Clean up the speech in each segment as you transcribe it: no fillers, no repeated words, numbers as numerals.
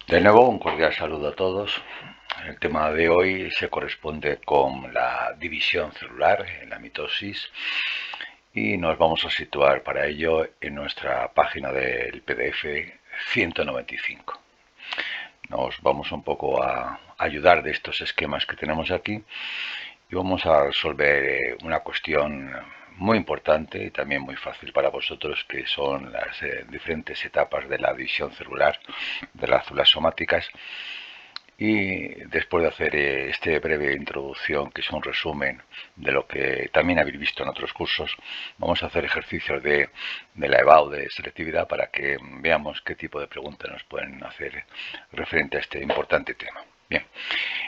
De nuevo, un cordial saludo a todos. El tema de hoy se corresponde con la división celular, en la mitosis, y nos vamos a situar para ello en nuestra página del PDF 195. Nos vamos un poco a ayudar de estos esquemas que tenemos aquí y vamos a resolver una cuestión muy importante y también muy fácil para vosotros, que son las diferentes etapas de la división celular de las células somáticas. Y después de hacer esta breve introducción, que es un resumen de lo que también habéis visto en otros cursos, vamos a hacer ejercicios de la EBAU de selectividad para que veamos qué tipo de preguntas nos pueden hacer referente a este importante tema. Bien,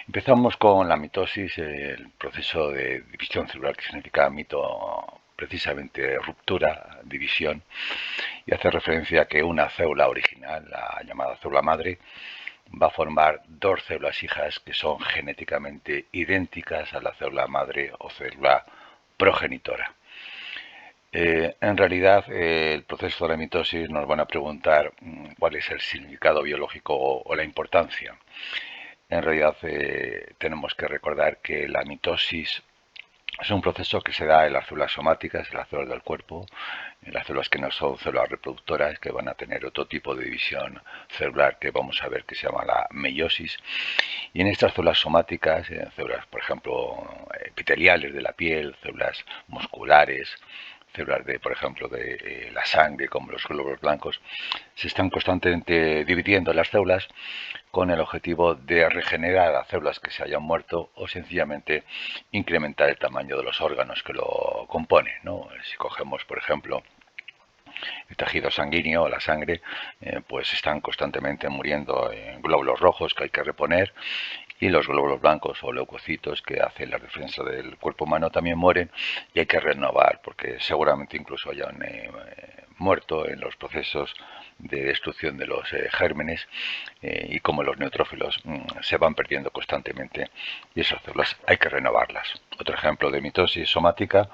empezamos con la mitosis, el proceso de división celular, que significa mito precisamente ruptura, división, y hace referencia a que una célula original, la llamada célula madre, va a formar dos células hijas que son genéticamente idénticas a la célula madre o célula progenitora. En realidad, el proceso de la mitosis nos van a preguntar cuál es el significado biológico o la importancia. En realidad, tenemos que recordar que la mitosis es un proceso que se da en las células somáticas, en las células del cuerpo, en las células que no son células reproductoras, que van a tener otro tipo de división celular que vamos a ver, que se llama la meiosis. Y en estas células somáticas, células, por ejemplo, epiteliales de la piel, células musculares, células de, por ejemplo, de la sangre, como los glóbulos blancos, se están constantemente dividiendo las células con el objetivo de regenerar a células que se hayan muerto o sencillamente incrementar el tamaño de los órganos que lo componen, ¿no? Si cogemos, por ejemplo, el tejido sanguíneo, la sangre, pues están constantemente muriendo en glóbulos rojos que hay que reponer, y los glóbulos blancos o leucocitos, que hacen la defensa del cuerpo humano, también mueren y hay que renovar, porque seguramente incluso hayan muerto en los procesos de destrucción de los gérmenes, y como los neutrófilos se van perdiendo constantemente, y esas células hay que renovarlas. Otro ejemplo de mitosis somática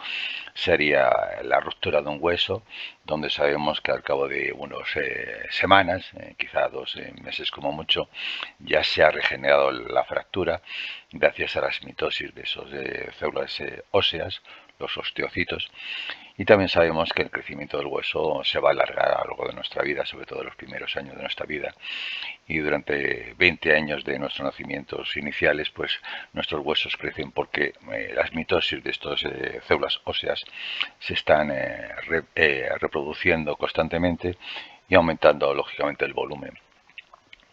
sería la ruptura de un hueso, donde sabemos que al cabo de unas semanas, quizá 2 meses como mucho, ya se ha regenerado la fractura gracias a las mitosis de esas células óseas, los osteocitos. Y también sabemos que el crecimiento del hueso se va a alargar a lo largo de nuestra vida, sobre todo en los primeros años de nuestra vida. Y durante 20 años de nuestros nacimientos iniciales, pues nuestros huesos crecen porque las mitosis de estas células óseas se están reproduciendo constantemente y aumentando lógicamente el volumen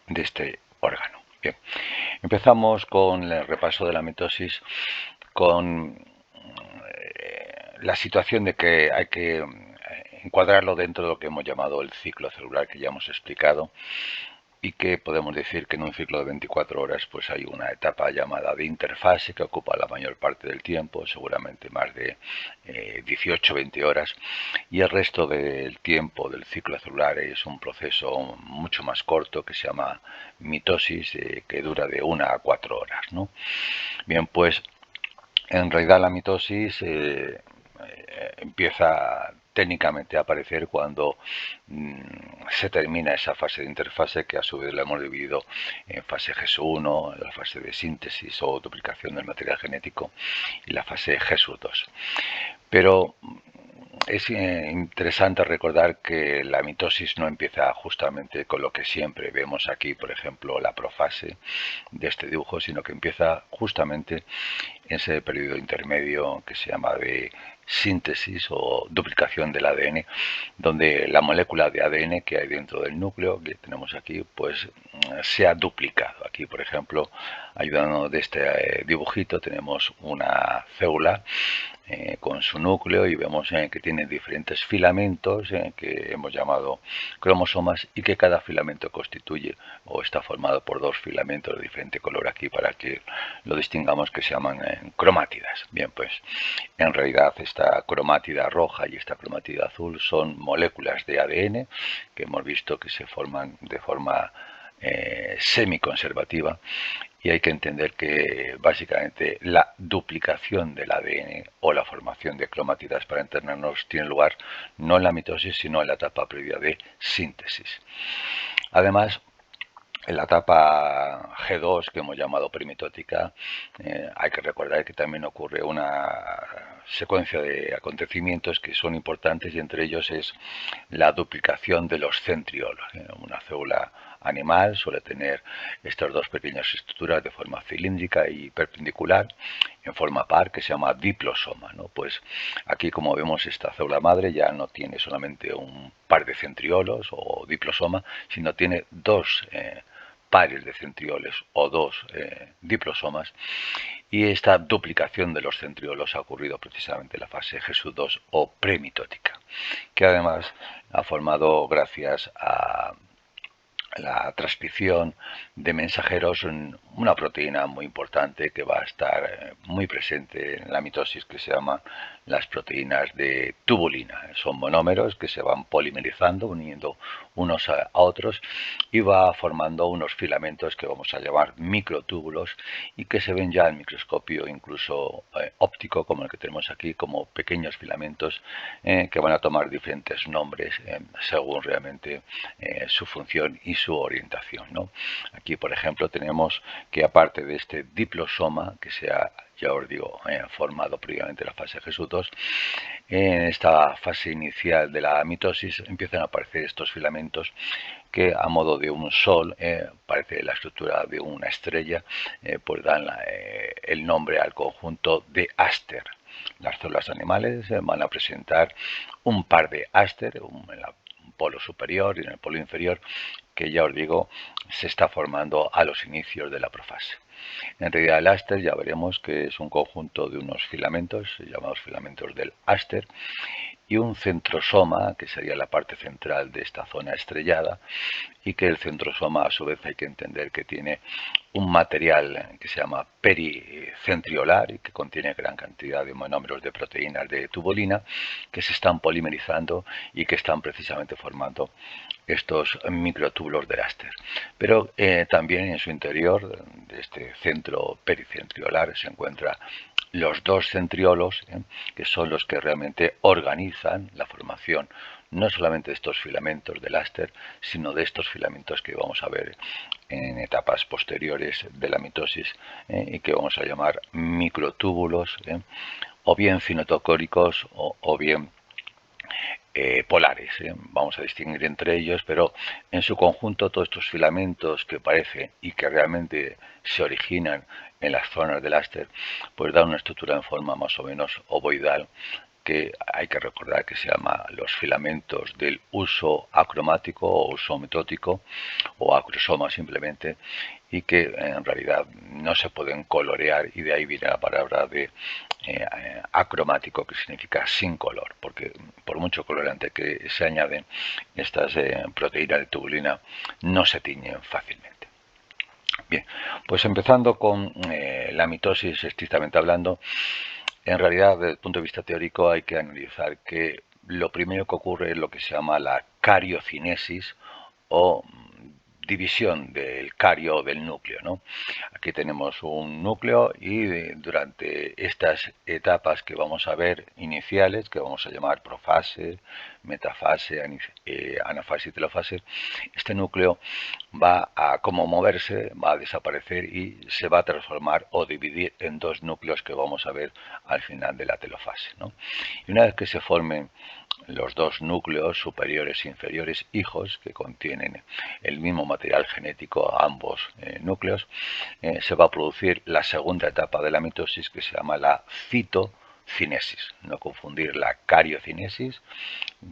de este órgano. Bien, empezamos con el repaso de la mitosis con la situación de que hay que encuadrarlo dentro de lo que hemos llamado el ciclo celular, que ya hemos explicado, y que podemos decir que en un ciclo de 24 horas pues hay una etapa llamada de interfase que ocupa la mayor parte del tiempo, seguramente más de 18-20 horas, y el resto del tiempo del ciclo celular es un proceso mucho más corto que se llama mitosis, que dura de 1 a 4 horas, ¿no? Bien, pues en realidad la mitosis empieza técnicamente a aparecer cuando se termina esa fase de interfase, que a su vez la hemos dividido en fase GES1, la fase de síntesis o duplicación del material genético, y la fase GES2. Pero es interesante recordar que la mitosis no empieza justamente con lo que siempre vemos aquí, por ejemplo, la profase de este dibujo, sino que empieza justamente en ese periodo intermedio que se llama de síntesis o duplicación del ADN, donde la molécula de ADN que hay dentro del núcleo que tenemos aquí, pues se ha duplicado. Aquí, por ejemplo, ayudándonos de este dibujito, tenemos una célula con su núcleo, y vemos que tiene diferentes filamentos que hemos llamado cromosomas, y que cada filamento constituye o está formado por dos filamentos de diferente color aquí para que lo distingamos, que se llaman cromátidas. Bien, pues en realidad esta cromátida roja y esta cromátida azul son moléculas de ADN que hemos visto que se forman de forma semiconservativa, y hay que entender que básicamente la duplicación del ADN o la formación de cromátidas, para entendernos, tiene lugar no en la mitosis sino en la etapa previa de síntesis. Además, En la etapa G2, que hemos llamado primitótica, hay que recordar que también ocurre una secuencia de acontecimientos que son importantes, y entre ellos es la duplicación de los centriolos. Una célula animal suele tener estas dos pequeñas estructuras de forma cilíndrica y perpendicular en forma par, que se llama diplosoma, ¿no? Pues aquí, como vemos, esta célula madre ya no tiene solamente un par de centriolos o diplosoma, sino tiene dos pares de centrioles o dos diplosomas, y esta duplicación de los centriolos ha ocurrido precisamente en la fase G2 o premitótica, que además ha formado, gracias a la transcripción de mensajeros, una proteína muy importante que va a estar muy presente en la mitosis, que se llaman las proteínas de tubulina. Son monómeros que se van polimerizando, uniendo unos a otros, y va formando unos filamentos que vamos a llamar microtúbulos, y que se ven ya al microscopio, incluso óptico, como el que tenemos aquí, como pequeños filamentos que van a tomar diferentes nombres según realmente su función y su orientación, ¿no? Aquí, por ejemplo, tenemos que, aparte de este diplosoma, que se ha, ya os digo, formado previamente en la fase G2, en esta fase inicial de la mitosis empiezan a aparecer estos filamentos que, a modo de un sol, parece la estructura de una estrella, pues dan el nombre al conjunto de Aster. Las células animales van a presentar un par de Aster, en el polo superior y en el polo inferior, que, ya os digo, se está formando a los inicios de la profase. En realidad, el Aster ya veremos que es un conjunto de unos filamentos llamados filamentos del Aster, y un centrosoma, que sería la parte central de esta zona estrellada, y que el centrosoma, a su vez, hay que entender que tiene un material que se llama pericentriolar y que contiene gran cantidad de monómeros de proteínas de tubulina que se están polimerizando y que están precisamente formando estos microtúbulos del Aster. Pero también en su interior, de este centro pericentriolar, se encuentran los dos centriolos, que son los que realmente organizan la formación no solamente de estos filamentos del Aster, sino de estos filamentos que vamos a ver en etapas posteriores de la mitosis, y que vamos a llamar microtúbulos, o bien cinetocóricos o bien polares. Vamos a distinguir entre ellos, pero en su conjunto todos estos filamentos que parecen y que realmente se originan en las zonas del Aster, pues dan una estructura en forma más o menos ovoidal, que hay que recordar que se llama los filamentos del uso acromático o uso mitótico, o acrosoma simplemente, y que en realidad no se pueden colorear, y de ahí viene la palabra de acromático, que significa sin color, porque por mucho colorante que se añaden, estas proteínas de tubulina no se tiñen fácilmente. Bien, pues empezando con la mitosis estrictamente hablando, en realidad, desde el punto de vista teórico, hay que analizar que lo primero que ocurre es lo que se llama la cariocinesis, o división del cario o del núcleo, ¿no? Aquí tenemos un núcleo, y durante estas etapas que vamos a ver iniciales, que vamos a llamar profase, metafase, anafase y telofase, este núcleo va a como moverse, va a desaparecer y se va a transformar o dividir en dos núcleos que vamos a ver al final de la telofase, ¿no? Y una vez que se formen los dos núcleos superiores e inferiores hijos, que contienen el mismo material genético, ambos núcleos, se va a producir la segunda etapa de la mitosis, que se llama la citocinesis. No confundir la cariocinesis,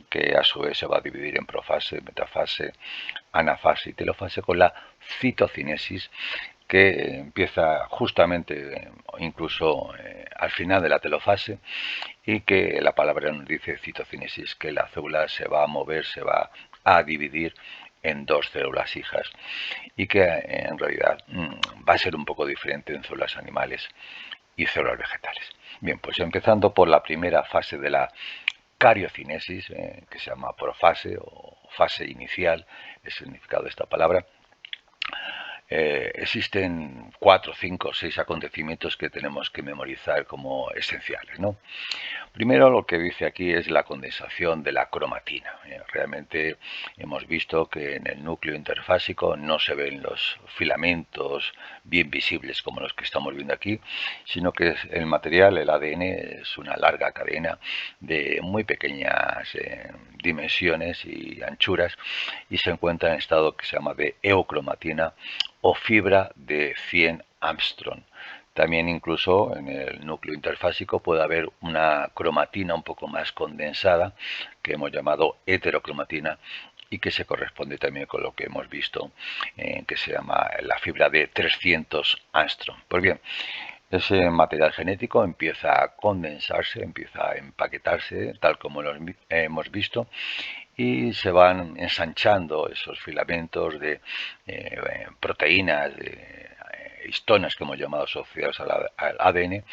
que a su vez se va a dividir en profase, metafase, anafase y telofase, con la citocinesis, que empieza justamente incluso al final de la telofase, y que la palabra nos dice citocinesis, que la célula se va a mover, se va a dividir en dos células hijas, y que en realidad va a ser un poco diferente en células animales y células vegetales. Bien, pues empezando por la primera fase de la cariocinesis, que se llama profase o fase inicial, el significado de esta palabra. existen 4, 5, 6 acontecimientos que tenemos que memorizar como esenciales, ¿no? Primero, lo que dice aquí es la condensación de la cromatina. Realmente hemos visto que en el núcleo interfásico no se ven los filamentos bien visibles como los que estamos viendo aquí, sino que el material, el ADN, es una larga cadena de muy pequeñas dimensiones y anchuras, y se encuentra en estado que se llama de eucromatina o fibra de 100 Armstrong. También incluso en el núcleo interfásico puede haber una cromatina un poco más condensada, que hemos llamado heterocromatina, y que se corresponde también con lo que hemos visto, que se llama la fibra de 300 Armstrong. Pues bien, ese material genético empieza a condensarse, empieza a empaquetarse, tal como lo hemos visto, y se van ensanchando esos filamentos de proteínas, de histonas que hemos llamado asociadas al ADN,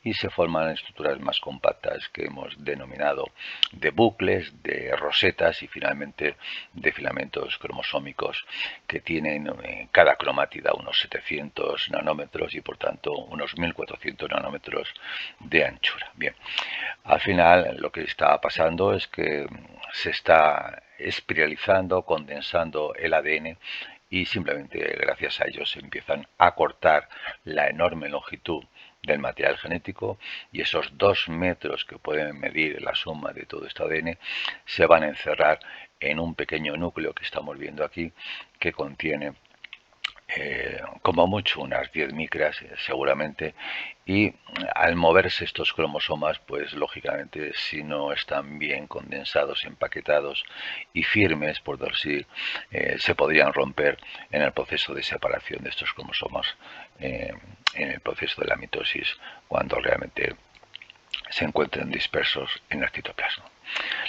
y se forman estructuras más compactas que hemos denominado de bucles, de rosetas y finalmente de filamentos cromosómicos que tienen cada cromátida unos 700 nanómetros y por tanto unos 1400 nanómetros de anchura. Bien, al final lo que está pasando es que se está espiralizando, condensando el ADN, y simplemente gracias a ello se empiezan a cortar la enorme longitud del material genético, y esos 2 metros que pueden medir la suma de todo este ADN se van a encerrar en un pequeño núcleo que estamos viendo aquí, que contiene como mucho unas 10 micras seguramente, y al moverse estos cromosomas, pues lógicamente si no están bien condensados, empaquetados y firmes, por decir, se podrían romper en el proceso de separación de estos cromosomas, en el proceso de la mitosis, cuando realmente se encuentren dispersos en el citoplasma.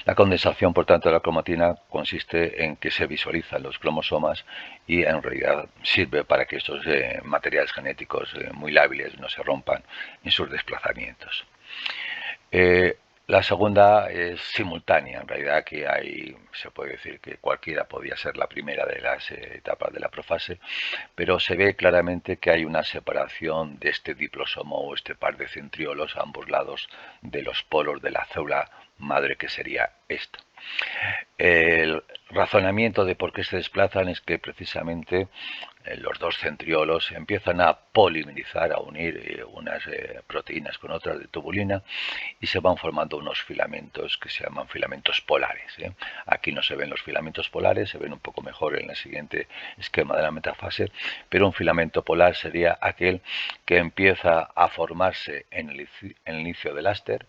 La condensación, por tanto, de la cromatina consiste en que se visualizan los cromosomas, y en realidad sirve para que estos materiales genéticos muy lábiles no se rompan en sus desplazamientos. La segunda es simultánea, en realidad que se puede decir que cualquiera podía ser la primera de las etapas de la profase, pero se ve claramente que hay una separación de este diplosomo o este par de centriolos a ambos lados de los polos de la célula madre, que sería esta. El razonamiento de por qué se desplazan es que precisamente los dos centriolos empiezan a polimerizar, a unir unas proteínas con otras de tubulina, y se van formando unos filamentos que se llaman filamentos polares. Aquí no se ven los filamentos polares, se ven un poco mejor en el siguiente esquema de la metafase, pero un filamento polar sería aquel que empieza a formarse en el inicio del áster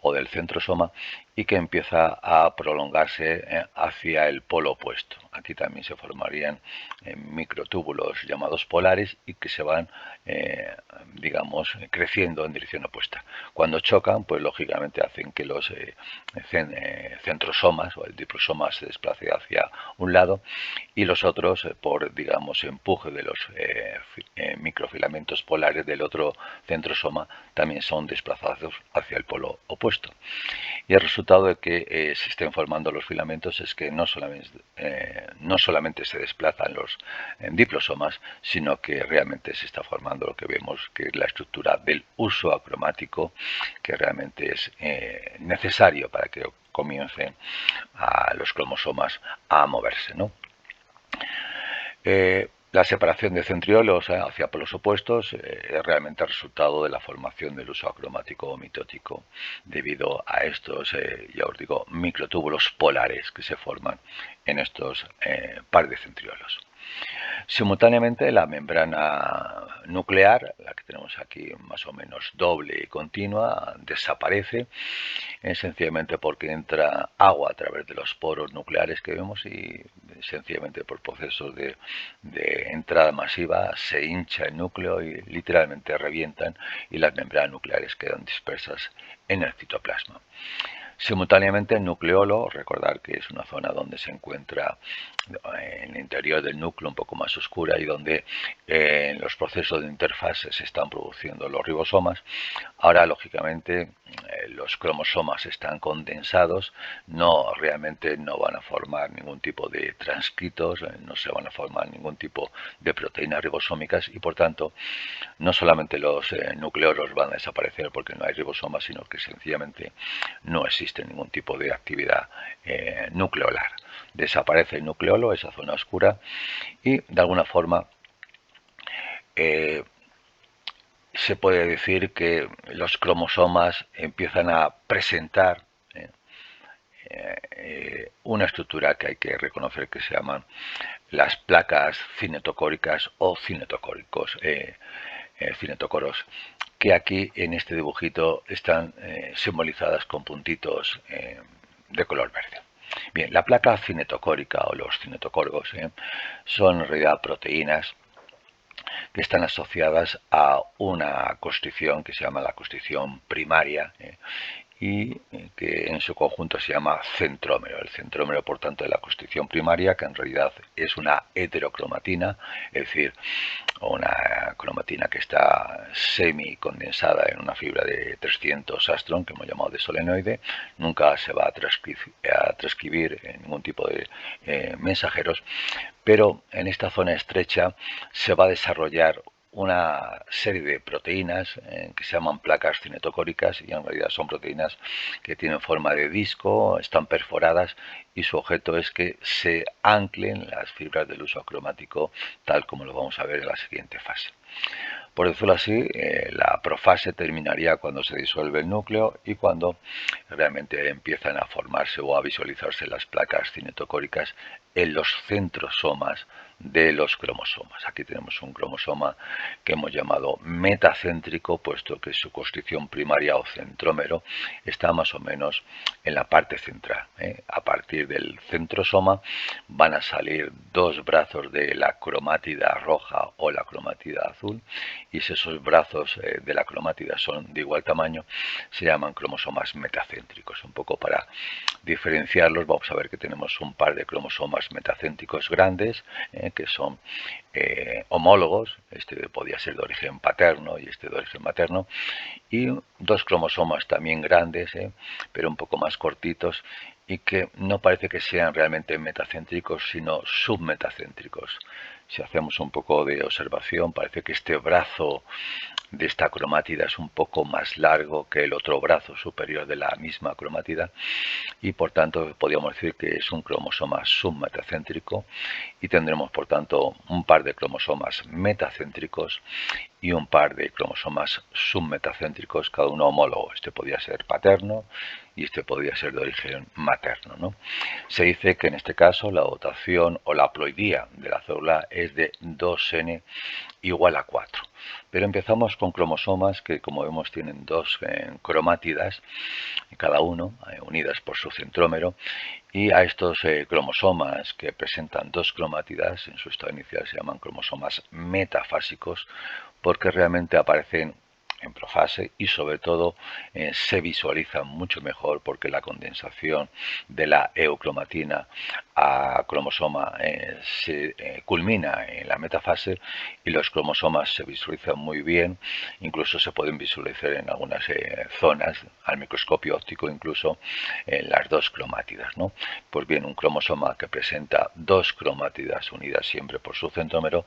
o del centrosoma, y que empieza a prolongarse hacia el polo opuesto. Aquí también se formarían microtúbulos llamados polares, y que se van, digamos, creciendo en dirección opuesta. Cuando chocan, pues lógicamente hacen que los centrosomas o el diplosoma se desplace hacia un lado, y los otros, por, digamos, empuje de los microfilamentos polares del otro centrosoma, también son desplazados hacia el polo opuesto. Y el resultado de que se estén formando los filamentos es que no solamente se desplazan los diplosomas, sino que realmente se está formando lo que vemos, que es la estructura del uso acromático, que realmente es necesario para que comiencen a los cromosomas a moverse, ¿no? La separación de centriolos hacia polos opuestos es realmente el resultado de la formación del uso acromático o mitótico, debido a estos, ya os digo, microtúbulos polares que se forman en estos par de centriolos. Simultáneamente, la membrana nuclear, la que tenemos aquí más o menos doble y continua, desaparece, sencillamente porque entra agua a través de los poros nucleares que vemos, y sencillamente por procesos de entrada masiva se hincha el núcleo y literalmente revientan, y las membranas nucleares quedan dispersas en el citoplasma. Simultáneamente el nucleolo, recordar que es una zona donde se encuentra en el interior del núcleo un poco más oscura y donde en los procesos de interfase se están produciendo los ribosomas. Ahora, lógicamente, los cromosomas están condensados, realmente no van a formar ningún tipo de transcritos, no se van a formar ningún tipo de proteínas ribosómicas y por tanto no solamente los nucleolos van a desaparecer porque no hay ribosomas, sino que sencillamente no existe ningún tipo de actividad nucleolar. Desaparece el nucleolo, esa zona oscura, y de alguna forma se puede decir que los cromosomas empiezan a presentar una estructura que hay que reconocer que se llaman las placas cinetocóricas o cinetocoros, que aquí en este dibujito están simbolizadas con puntitos de color verde. Bien, la placa cinetocórica o los cinetocoros son en realidad proteínas que están asociadas a una constricción que se llama la constricción primaria y que en su conjunto se llama centrómero. El centrómero, por tanto, de la constricción primaria, que en realidad es una heterocromatina, es decir, una cromatina que está semicondensada en una fibra de 300 astron, que hemos llamado de solenoide. Nunca se va a transcribir en ningún tipo de mensajeros, pero en esta zona estrecha se va a desarrollar una serie de proteínas que se llaman placas cinetocóricas y en realidad son proteínas que tienen forma de disco, están perforadas y su objeto es que se anclen las fibras del uso cromático tal como lo vamos a ver en la siguiente fase. Por decirlo así, la profase terminaría cuando se disuelve el núcleo y cuando realmente empiezan a formarse o a visualizarse las placas cinetocóricas en los centrosomas de los cromosomas. Aquí tenemos un cromosoma que hemos llamado metacéntrico, puesto que su constricción primaria o centrómero está más o menos en la parte central. A partir del centrosoma van a salir dos brazos de la cromátida roja o la cromátida azul, y si esos brazos de la cromátida son de igual tamaño, se llaman cromosomas metacéntricos. Un poco para diferenciarlos, vamos a ver que tenemos un par de cromosomas metacéntricos grandes, que son homólogos, este podría ser de origen paterno y este de origen materno, y dos cromosomas también grandes, pero un poco más cortitos, y que no parece que sean realmente metacéntricos, sino submetacéntricos. Si hacemos un poco de observación, parece que este brazo de esta cromátida es un poco más largo que el otro brazo superior de la misma cromátida y por tanto podríamos decir que es un cromosoma submetacéntrico y tendremos por tanto un par de cromosomas metacéntricos y un par de cromosomas submetacéntricos, cada uno homólogo. Este podría ser paterno y este podría ser de origen materno, ¿no? Se dice que en este caso la dotación o la haploidía de la célula es de 2n igual a 4. Pero empezamos con cromosomas que, como vemos, tienen dos cromátidas, cada uno unidas por su centrómero, y a estos cromosomas que presentan dos cromátidas en su estado inicial se llaman cromosomas metafásicos porque realmente aparecen en profase y sobre todo se visualizan mucho mejor porque la condensación de la eucromatina a cromosoma se culmina en la metafase y los cromosomas se visualizan muy bien, incluso se pueden visualizar en algunas zonas al microscopio óptico, incluso en las dos cromátidas, ¿no? Pues bien, un cromosoma que presenta dos cromátidas unidas siempre por su centrómero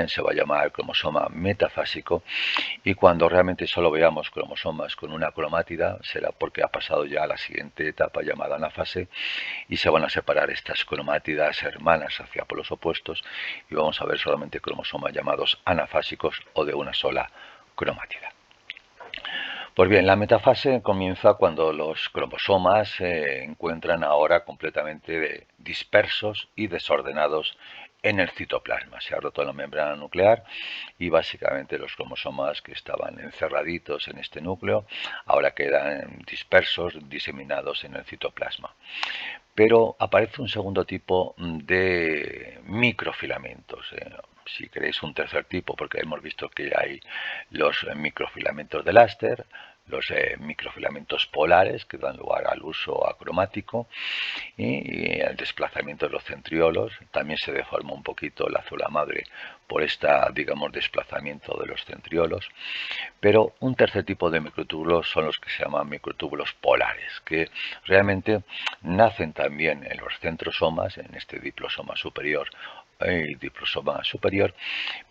se va a llamar cromosoma metafásico, y cuando realmente solo veamos cromosomas con una cromátida será porque ha pasado ya a la siguiente etapa llamada anafase y se van a separar estas cromátidas hermanas hacia polos opuestos y vamos a ver solamente cromosomas llamados anafásicos o de una sola cromátida. Pues bien, la metafase comienza cuando los cromosomas se encuentran ahora completamente dispersos y desordenados en el citoplasma. Se ha roto la membrana nuclear y básicamente los cromosomas que estaban encerraditos en este núcleo ahora quedan dispersos, diseminados en el citoplasma. Pero aparece un segundo tipo de microfilamentos. Si queréis un tercer tipo, porque hemos visto que hay los microfilamentos de Laster, los microfilamentos polares que dan lugar al uso acromático y el desplazamiento de los centriolos. También se deforma un poquito la célula madre por digamos, desplazamiento de los centriolos. Pero un tercer tipo de microtúbulos son los que se llaman microtúbulos polares, que realmente nacen también en los centrosomas, en este diplosoma superior y diplosoma superior,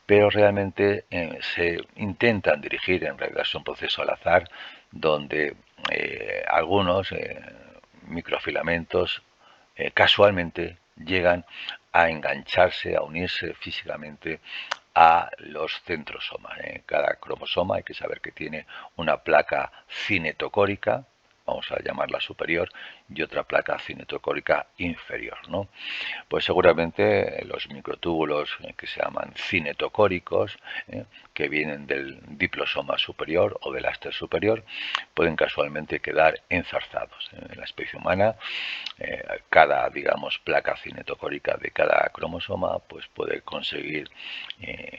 pero realmente se intentan dirigir, en realidad es un proceso al azar, donde algunos microfilamentos casualmente llegan a engancharse, a unirse físicamente a los centrosomas. Cada cromosoma hay que saber que tiene una placa cinetocórica, vamos a llamarla superior, y otra placa cinetocórica inferior, ¿no? Pues seguramente los microtúbulos que se llaman cinetocóricos, que vienen del diplosoma superior o del áster superior, pueden casualmente quedar enzarzados. En la especie humana, cada, digamos, placa cinetocórica de cada cromosoma pues puede conseguir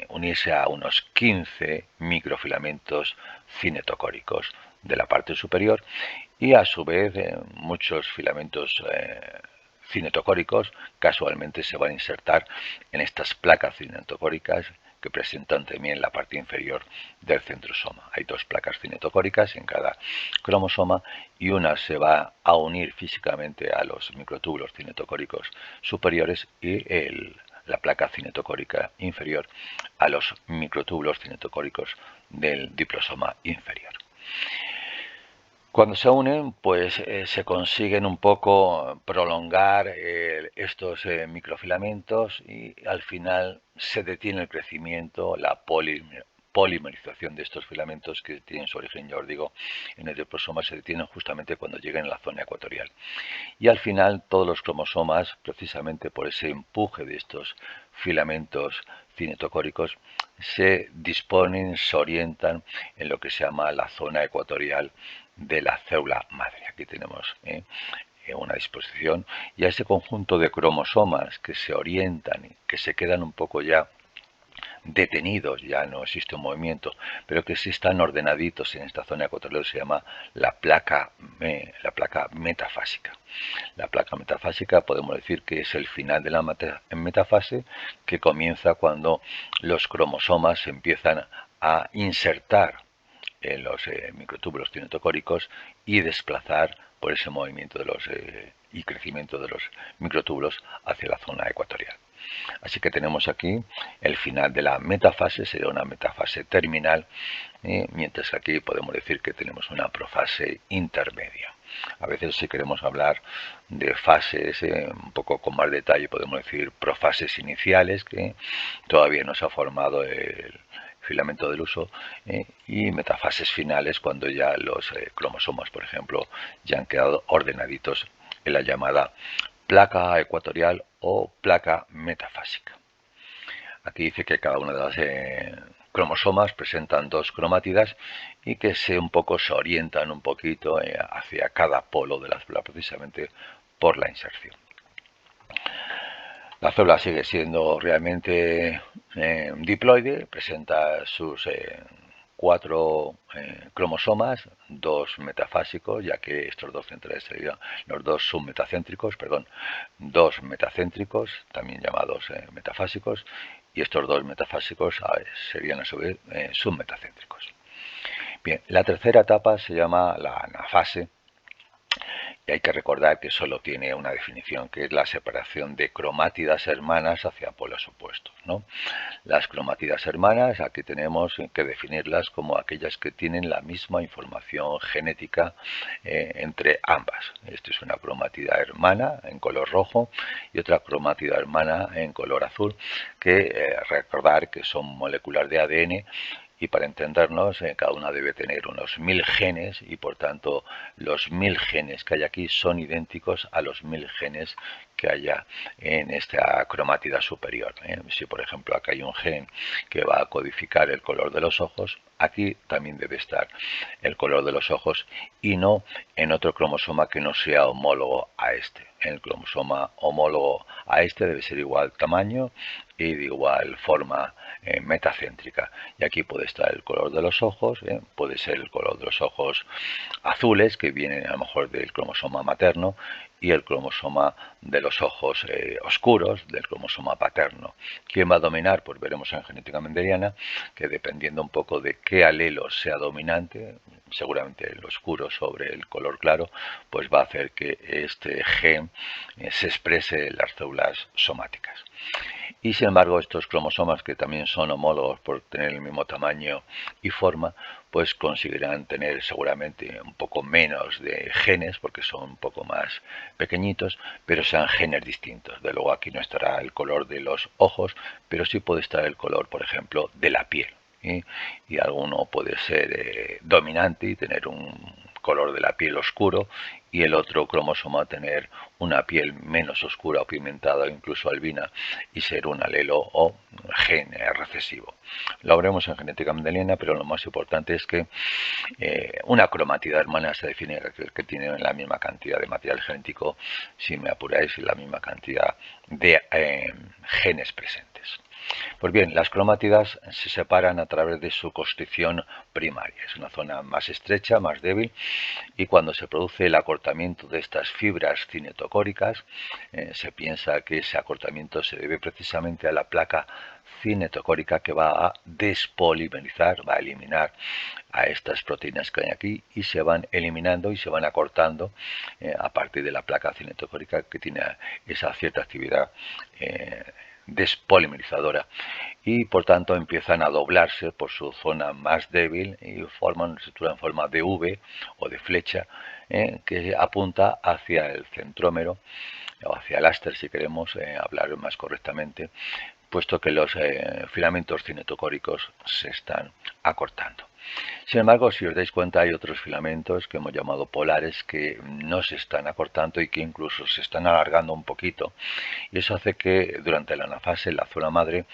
unirse a unos 15 microfilamentos cinetocóricos de la parte superior, y a su vez muchos filamentos cinetocóricos casualmente se van a insertar en estas placas cinetocóricas que presentan también la parte inferior del centrosoma. Hay dos placas cinetocóricas en cada cromosoma y una se va a unir físicamente a los microtúbulos cinetocóricos superiores y la placa cinetocórica inferior a los microtúbulos cinetocóricos del diplosoma inferior. Cuando se unen, pues se consiguen un poco prolongar estos microfilamentos y al final se detiene el crecimiento, la polimerización de estos filamentos que tienen su origen, ya os digo, en el diplosoma, se detienen justamente cuando lleguen a la zona ecuatorial. Y al final todos los cromosomas, precisamente por ese empuje de estos filamentos cinetocóricos, se disponen, se orientan en lo que se llama la zona ecuatorial de la célula madre. Aquí tenemos una disposición, y a ese conjunto de cromosomas que se orientan y que se quedan un poco ya detenidos, ya no existe un movimiento, pero que sí están ordenaditos en esta zona ecuatorial, se llama la placa metafásica. La placa metafásica podemos decir que es el final de la metafase, que comienza cuando los cromosomas se empiezan a insertar en los microtúbulos cinetocóricos y desplazar por ese movimiento de los y crecimiento de los microtúbulos hacia la zona ecuatorial. Así que tenemos aquí el final de la metafase, sería una metafase terminal, mientras que aquí podemos decir que tenemos una profase intermedia. A veces, si queremos hablar de fases un poco con más detalle, podemos decir profases iniciales, que todavía no se ha formado el filamento del uso, y metafases finales, cuando ya los cromosomas, por ejemplo, ya han quedado ordenaditos en la llamada placa ecuatorial o placa metafásica. Aquí dice que cada una de las cromosomas presentan dos cromátidas y que se orientan un poquito hacia cada polo de la célula, precisamente por la inserción. La célula sigue siendo realmente diploide, presenta sus 4 cromosomas, 2 metafásicos, ya que estos dos centrales serían los dos submetacéntricos, 2 metacéntricos, también llamados metafásicos, y estos 2 metafásicos serían a su vez submetacéntricos. Bien, la tercera etapa se llama la anafase, y hay que recordar que solo tiene una definición, que es la separación de cromátidas hermanas hacia polos opuestos, ¿no? Las cromátidas hermanas, aquí tenemos que definirlas como aquellas que tienen la misma información genética entre ambas. Esta es una cromátida hermana en color rojo y otra cromátida hermana en color azul, que recordar que son moléculas de ADN. Y para entendernos, cada una debe tener unos 1000 genes, y por tanto los 1000 genes que hay aquí son idénticos a los 1000 genes que haya en esta cromátida superior. Si por ejemplo acá hay un gen que va a codificar el color de los ojos, aquí también debe estar el color de los ojos, y no en otro cromosoma que no sea homólogo a este. El cromosoma homólogo a este debe ser igual tamaño y de igual forma metacéntrica. Y aquí puede estar el color de los ojos, puede ser el color de los ojos azules, que vienen a lo mejor del cromosoma materno, y el cromosoma de los ojos oscuros del cromosoma paterno. ¿Quién va a dominar? Pues veremos en genética mendeliana que dependiendo un poco de qué alelo sea dominante, seguramente el oscuro sobre el color claro, pues va a hacer que este gen se exprese en las células somáticas. Y sin embargo estos cromosomas, que también son homólogos por tener el mismo tamaño y forma, pues conseguirán tener seguramente un poco menos de genes porque son un poco más pequeñitos, pero sean genes distintos. De luego aquí no estará el color de los ojos, pero sí puede estar el color, por ejemplo, de la piel. Y alguno puede ser dominante y tener un color de la piel oscuro, y el otro cromosoma tener una piel menos oscura o pigmentada o incluso albina y ser un alelo o gen recesivo. Lo veremos en genética mendeliana, pero lo más importante es que una cromatida hermana se define que tiene la misma cantidad de material genético, si me apuráis, la misma cantidad de genes presentes. Pues bien, las cromátidas se separan a través de su constricción primaria. Es una zona más estrecha, más débil, y cuando se produce el acortamiento de estas fibras cinetocóricas, se piensa que ese acortamiento se debe precisamente a la placa cinetocórica, que va a despolimerizar, va a eliminar a estas proteínas que hay aquí, y se van eliminando y se van acortando a partir de la placa cinetocórica, que tiene esa cierta actividad despolimerizadora, y por tanto empiezan a doblarse por su zona más débil y forman una estructura en forma de V o de flecha que apunta hacia el centrómero o hacia el áster, si queremos hablar más correctamente, puesto que los filamentos cinetocóricos se están acortando. Sin embargo, si os dais cuenta, hay otros filamentos que hemos llamado polares que no se están acortando y que incluso se están alargando un poquito, y eso hace que durante la anafase la célula madre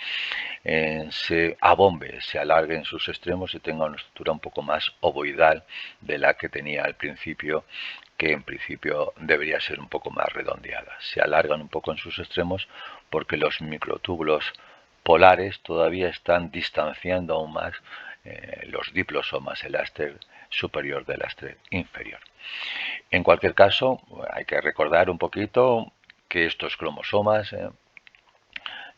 se abombe, se alargue en sus extremos y tenga una estructura un poco más ovoidal de la que tenía al principio, que en principio debería ser un poco más redondeada. Se alargan un poco en sus extremos porque los microtúbulos polares todavía están distanciando aún más los diplosomas, el áster superior del áster inferior. En cualquier caso, hay que recordar un poquito que estos cromosomas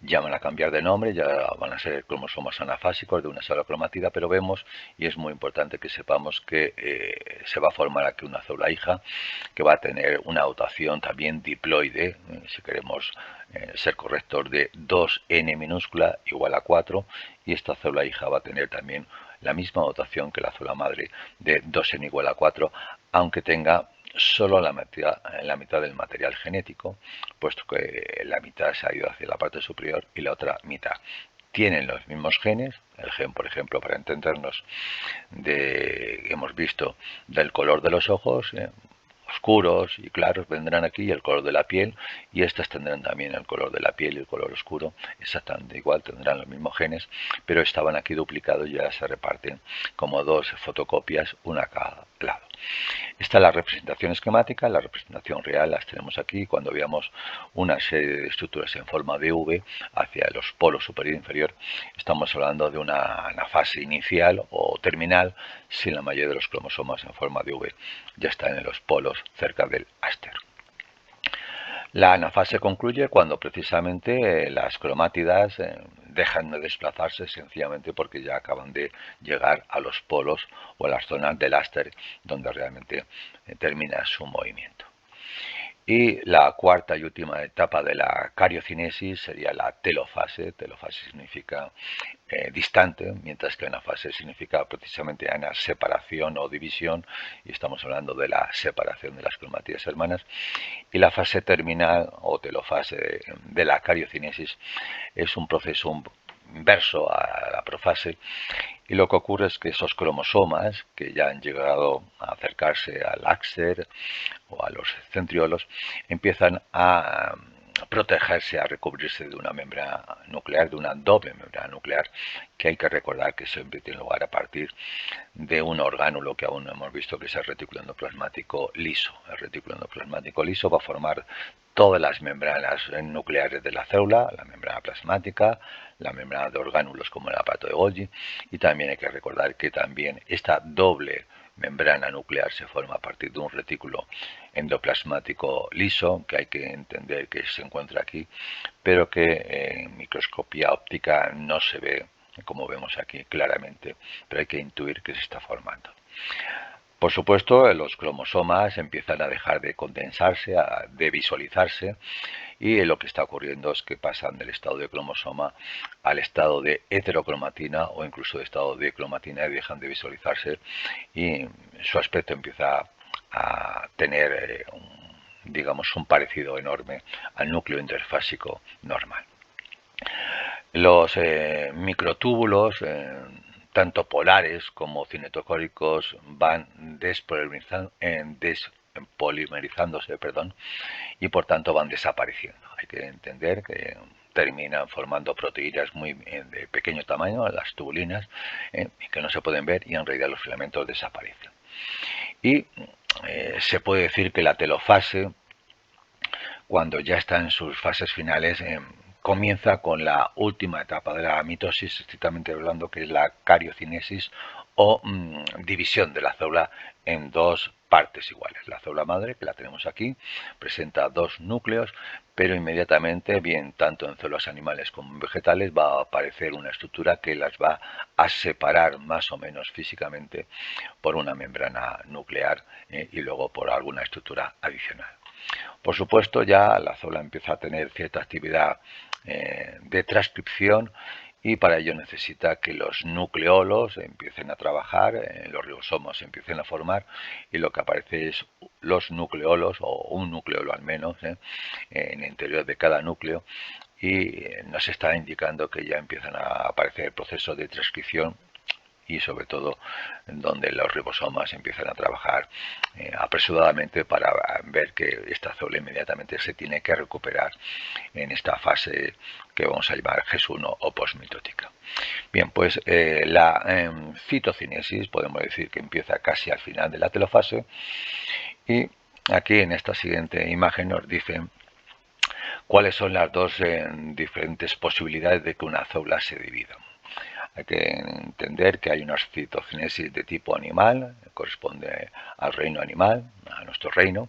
ya van a cambiar de nombre, ya van a ser cromosomas anafásicos de una sola cromatida, pero vemos, y es muy importante que sepamos, que se va a formar aquí una célula hija que va a tener una dotación también diploide, si queremos ser correctos, de 2n minúscula igual a 4, y esta célula hija va a tener también la misma dotación que la célula madre de 2n igual a 4, aunque tenga solo la mitad del material genético, puesto que la mitad se ha ido hacia la parte superior y la otra mitad tienen los mismos genes. El gen, por ejemplo, para entendernos, hemos visto del color de los ojos, oscuros y claros vendrán aquí, y el color de la piel, y estas tendrán también el color de la piel y el color oscuro exactamente igual, tendrán los mismos genes, pero estaban aquí duplicados y ya se reparten como dos fotocopias, una a cada lado. Esta es la representación esquemática. La representación real las tenemos aquí cuando veamos una serie de estructuras en forma de V hacia los polos superior e inferior. Estamos hablando de una fase inicial o terminal si la mayoría de los cromosomas en forma de V ya están en los polos cerca del áster. La anafase concluye cuando precisamente las cromátidas dejan de desplazarse, sencillamente porque ya acaban de llegar a los polos o a las zonas del áster donde realmente termina su movimiento. Y la cuarta y última etapa de la cariocinesis sería la telofase. Telofase significa distante, mientras que anafase significa precisamente una separación o división, y estamos hablando de la separación de las cromátidas hermanas. Y la fase terminal o telofase de la cariocinesis es un proceso inverso a la profase, y lo que ocurre es que esos cromosomas que ya han llegado a acercarse al áster o a los centriolos empiezan a protegerse, a recubrirse de una membrana nuclear, de una doble membrana nuclear, que hay que recordar que siempre tiene lugar a partir de un orgánulo que aún no hemos visto, que es el retículo endoplasmático liso. El retículo endoplasmático liso va a formar todas las membranas nucleares de la célula, la membrana plasmática, la membrana de orgánulos como el aparato de Golgi, y también hay que recordar que también esta doble membrana nuclear se forma a partir de un retículo endoplasmático liso, que hay que entender que se encuentra aquí, pero que en microscopía óptica no se ve como vemos aquí claramente, pero hay que intuir que se está formando. Por supuesto, los cromosomas empiezan a dejar de condensarse, de visualizarse, y lo que está ocurriendo es que pasan del estado de cromosoma al estado de heterocromatina o incluso de estado de cromatina y dejan de visualizarse, y su aspecto empieza a tener digamos un parecido enorme al núcleo interfásico normal. Los microtúbulos tanto polares como cinetocóricos van despolimerizándose, y por tanto van desapareciendo. Hay que entender que terminan formando proteínas muy de pequeño tamaño, las tubulinas, que no se pueden ver, y en realidad los filamentos desaparecen. Y se puede decir que la telofase, cuando ya está en sus fases finales, comienza con la última etapa de la mitosis, estrictamente hablando, que es la cariocinesis o división de la célula en dos partes iguales. La célula madre, que la tenemos aquí, presenta dos núcleos, pero inmediatamente, bien tanto en células animales como en vegetales, va a aparecer una estructura que las va a separar más o menos físicamente por una membrana nuclear y luego por alguna estructura adicional. Por supuesto, ya la célula empieza a tener cierta actividad de transcripción, y para ello necesita que los nucleolos empiecen a trabajar, los ribosomas se empiecen a formar, y lo que aparece es los nucleolos, o un nucleolo al menos, en el interior de cada núcleo, y nos está indicando que ya empiezan a aparecer procesos de transcripción, y sobre todo donde los ribosomas empiezan a trabajar apresuradamente para ver que esta célula inmediatamente se tiene que recuperar en esta fase que vamos a llamar G1 o postmitótica. Bien, pues la citocinesis podemos decir que empieza casi al final de la telofase, y aquí en esta siguiente imagen nos dicen cuáles son las dos diferentes posibilidades de que una célula se divida. Hay que entender que hay una citocinesis de tipo animal, corresponde al reino animal, a nuestro reino,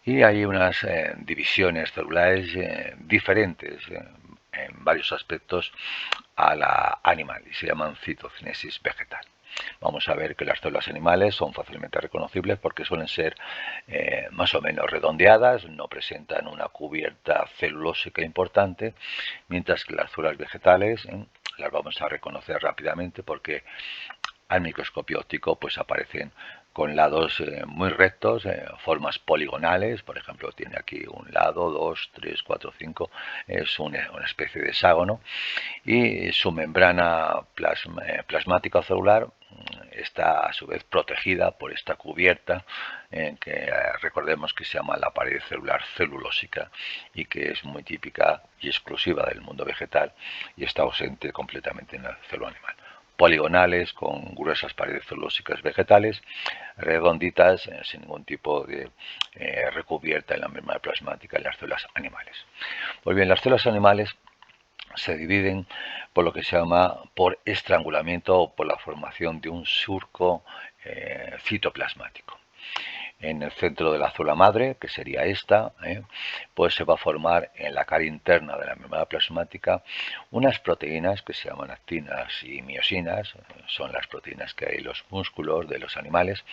y hay unas divisiones celulares diferentes en varios aspectos a la animal, y se llaman citocinesis vegetal. Vamos a ver que las células animales son fácilmente reconocibles porque suelen ser más o menos redondeadas, no presentan una cubierta celulósica importante, mientras que las células vegetales las vamos a reconocer rápidamente porque al microscopio óptico pues aparecen con lados muy rectos, formas poligonales. Por ejemplo, tiene aquí un lado, 2, 3, 4, 5, es una especie de hexágono, y su membrana plasmática o celular está a su vez protegida por esta cubierta que recordemos que se llama la pared celular celulósica, y que es muy típica y exclusiva del mundo vegetal y está ausente completamente en la célula animal. Poligonales con gruesas paredes celulósicas vegetales, redonditas, sin ningún tipo de recubierta en la membrana plasmática en las células animales. Pues bien, las células animales se dividen por lo que se llama por estrangulamiento o por la formación de un surco citoplasmático. En el centro de la célula madre, que sería esta, pues se va a formar en la cara interna de la membrana plasmática unas proteínas que se llaman actinas y miosinas, son las proteínas que hay en los músculos de los animales,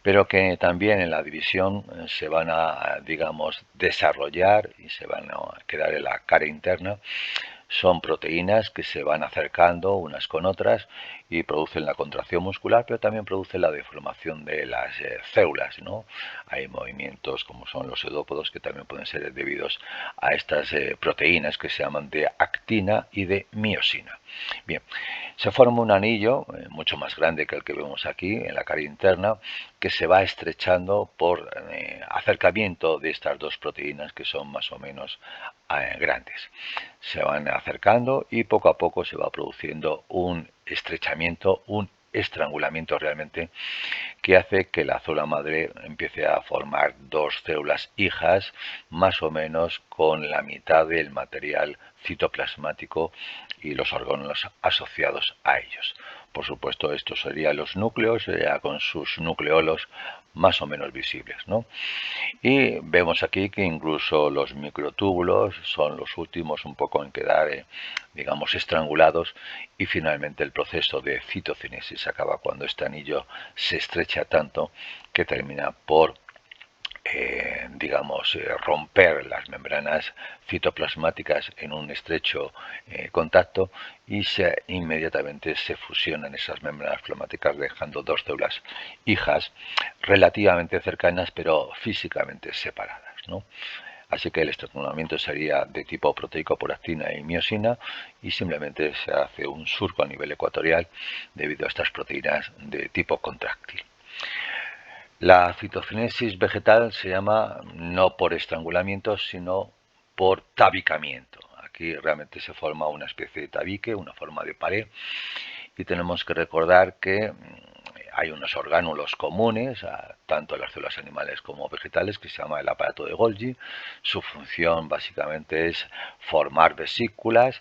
pero que también en la división se van a, digamos, desarrollar y se van a quedar en la cara interna. Son proteínas que se van acercando unas con otras y producen la contracción muscular, pero también producen la deformación de las células, ¿no? Hay movimientos como son los pseudópodos que también pueden ser debidos a estas proteínas que se llaman de actina y de miosina. Bien, se forma un anillo mucho más grande que el que vemos aquí en la cara interna, que se va estrechando por acercamiento de estas dos proteínas que son más o menos grandes. Se van acercando y poco a poco se va produciendo un estrechamiento, un estrangulamiento realmente, que hace que la célula madre empiece a formar dos células hijas, más o menos con la mitad del material citoplasmático y los órganos asociados a ellos. Por supuesto, estos serían los núcleos, ya con sus nucleolos más o menos visibles, ¿no? Y vemos aquí que incluso los microtúbulos son los últimos un poco en quedar, digamos, estrangulados, y finalmente el proceso de citocinesis acaba cuando este anillo se estrecha tanto que termina por digamos, romper las membranas citoplasmáticas en un estrecho contacto, y inmediatamente se fusionan esas membranas plasmáticas, dejando dos células hijas relativamente cercanas pero físicamente separadas, ¿no? Así que el estrangulamiento sería de tipo proteico por actina y miosina, y simplemente se hace un surco a nivel ecuatorial debido a estas proteínas de tipo contráctil. La citocinesis vegetal se llama no por estrangulamiento, sino por tabicamiento. Aquí realmente se forma una especie de tabique, una forma de pared, y tenemos que recordar que hay unos orgánulos comunes a tanto las células animales como vegetales, que se llama el aparato de Golgi. Su función básicamente es formar vesículas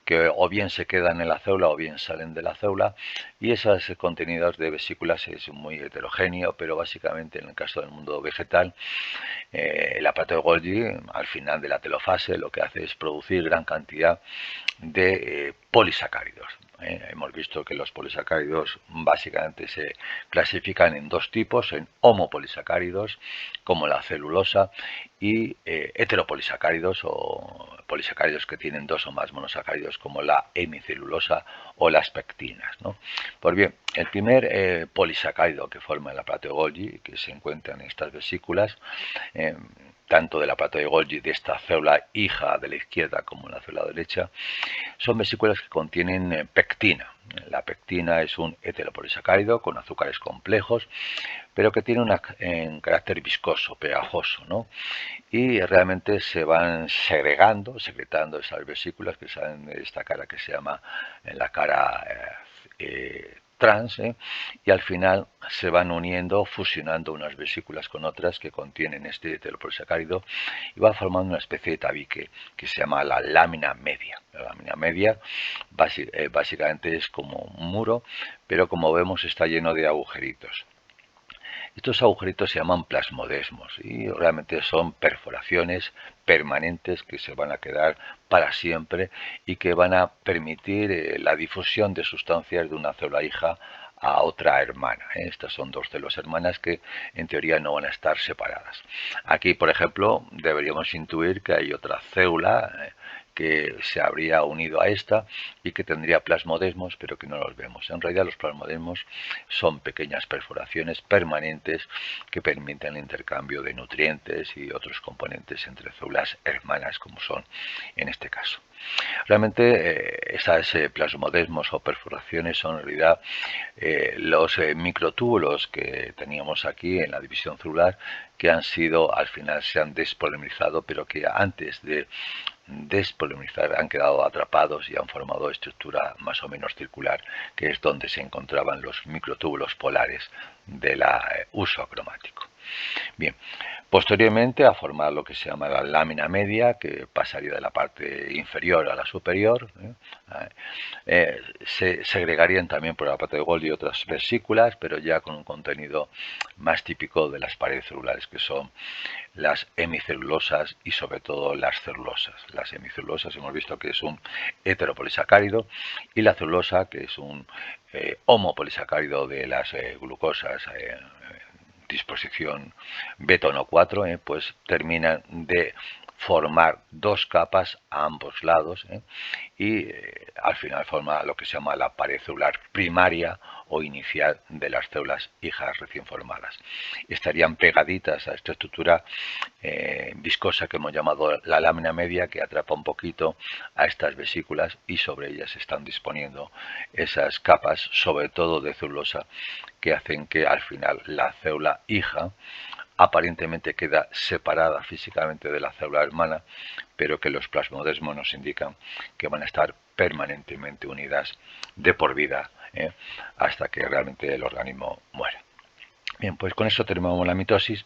que o bien se quedan en la célula o bien salen de la célula, y esos contenidos de vesículas es muy heterogéneo, pero básicamente en el caso del mundo vegetal, el aparato de Golgi al final de la telofase lo que hace es producir gran cantidad de polisacáridos. Hemos visto que los polisacáridos básicamente se clasifican en dos tipos, en homopolisacáridos como la celulosa, y heteropolisacáridos o polisacáridos que tienen dos o más monosacáridos como la hemicelulosa o las pectinas, ¿no? Pues bien, el primer polisacárido que forma el aparato de Golgi, que se encuentra en estas vesículas, tanto del aparato de Golgi de esta célula hija de la izquierda como en la célula derecha, son vesículas que contienen pectina. La pectina es un heteropolisacárido con azúcares complejos, pero que tiene un carácter viscoso, pegajoso, ¿no? Y realmente se van segregando, secretando esas vesículas que salen de esta cara que se llama la cara trans, y al final se van uniendo, fusionando unas vesículas con otras que contienen este heteropolisacárido, y va formando una especie de tabique que se llama la lámina media. La lámina media básicamente es como un muro, pero como vemos está lleno de agujeritos. Estos agujeritos se llaman plasmodesmos y realmente son perforaciones permanentes que se van a quedar para siempre y que van a permitir la difusión de sustancias de una célula hija a otra hermana. Estas son dos células hermanas que en teoría no van a estar separadas. Aquí, por ejemplo, deberíamos intuir que hay otra célula que se habría unido a esta y que tendría plasmodesmos, pero que no los vemos. En realidad los plasmodesmos son pequeñas perforaciones permanentes que permiten el intercambio de nutrientes y otros componentes entre células hermanas, como son en este caso. Realmente esas plasmodesmos o perforaciones son en realidad los microtúbulos que teníamos aquí en la división celular, que han sido, al final se han despolimerizado, pero que antes de despolimerizar han quedado atrapados y han formado estructura más o menos circular, que es donde se encontraban los microtúbulos polares del uso acromático. Bien, posteriormente a formar lo que se llama la lámina media, que pasaría de la parte inferior a la superior, se segregarían también por la parte de Golgi otras vesículas, pero ya con un contenido más típico de las paredes celulares, que son las hemicelulosas y sobre todo las celulosas. Las hemicelulosas hemos visto que es un heteropolisacárido, y la celulosa, que es un homopolisacárido de las glucosas disposición betono 4, pues terminan de formar dos capas a ambos lados, y al final forma lo que se llama la pared celular primaria o inicial de las células hijas recién formadas. Estarían pegaditas a esta estructura viscosa que hemos llamado la lámina media, que atrapa un poquito a estas vesículas, y sobre ellas se están disponiendo esas capas, sobre todo de celulosa, que hacen que al final la célula hija aparentemente queda separada físicamente de la célula hermana, pero que los plasmodesmos nos indican que van a estar permanentemente unidas de por vida hasta que realmente el organismo muere. Bien, pues con eso terminamos la mitosis